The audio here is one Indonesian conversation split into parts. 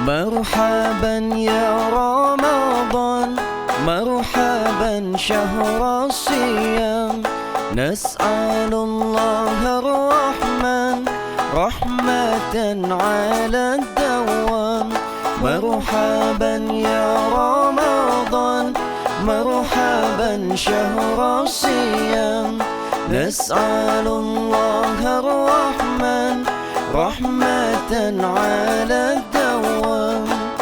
مرحبا يا رمضان، مرحبا شهر الصيام، نسأل الله الرحمن رحمة على الدوام. مرحبا يا رمضان، مرحبا شهر الصيام، نسأل الله الرحمن رحمة على الدوام.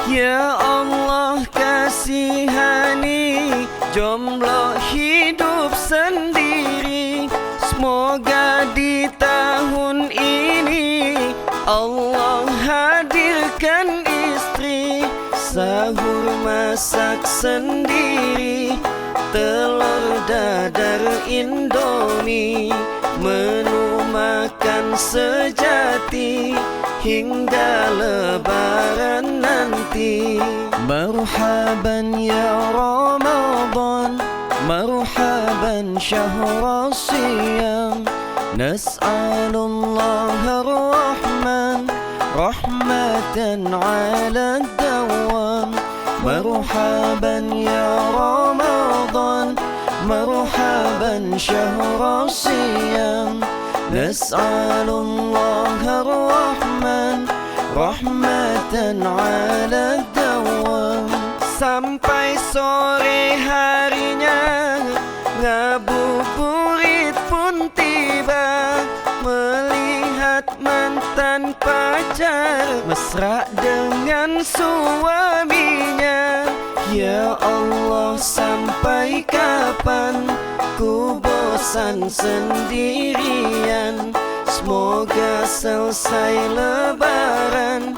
Ya Allah kasihani jomblo hidup sendiri, semoga di tahun ini Allah hadirkan istri. Sahur masak sendiri, telur dadar Indomie, menu makan sejati hingga lebaran nanti. Marhaban ya Ramadan, marhaban syahr siyam, nas'alullaha ar-rahman rahmatan ala dawam. Marhaban ya Ramadan, marhaban syahr siyam, nas'alullaha ar-rahman rahmatan ala dawam. Sampai sore harinya ngabuburit pun tiba, melihat mantan pacar mesra dengan suaminya. Ya Allah, sampai kapan ku bosan sendirian? Semoga selesai lebaran,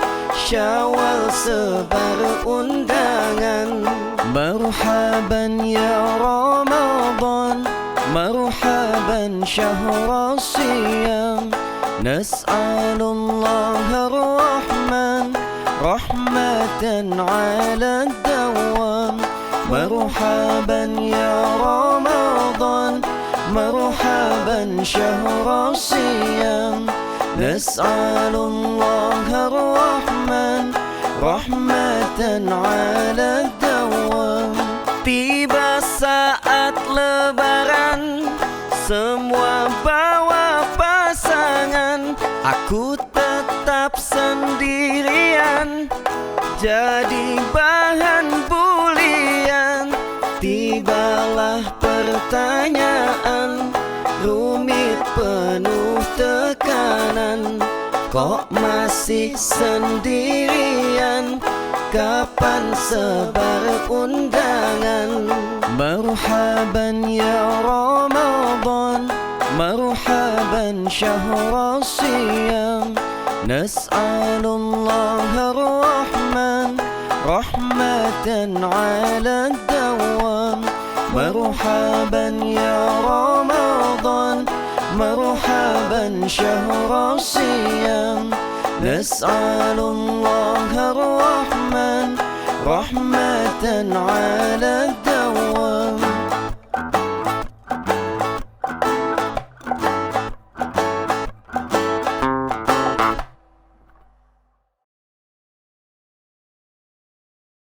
Syawal sebar undangan. Marhaban ya Ramadan, marhaban syahr siyam, nas'alullaha ar-rahman rahmatan ala dawam. Marhaban ya Ramadan, marhaban syahr siyam, nas'alullaha ar-rahman rahmatan ala dawam. Tiba saat lebaran, semua bawa pasangan, aku tetap sendirian, jadi bahan bulian. Tibalah pertanyaan, rumit penuh tekanan, kok masih sendirian? Kapan sebar undangan? Marhaban ya Ramadan, marhaban syahr siyam, nas'alullaha ar-rahman rahmatan ala dawam. Marhaban ya Ramadan, marhaban syahr siyam, nas'alullaha ar-rahman rahmatan ala dawam.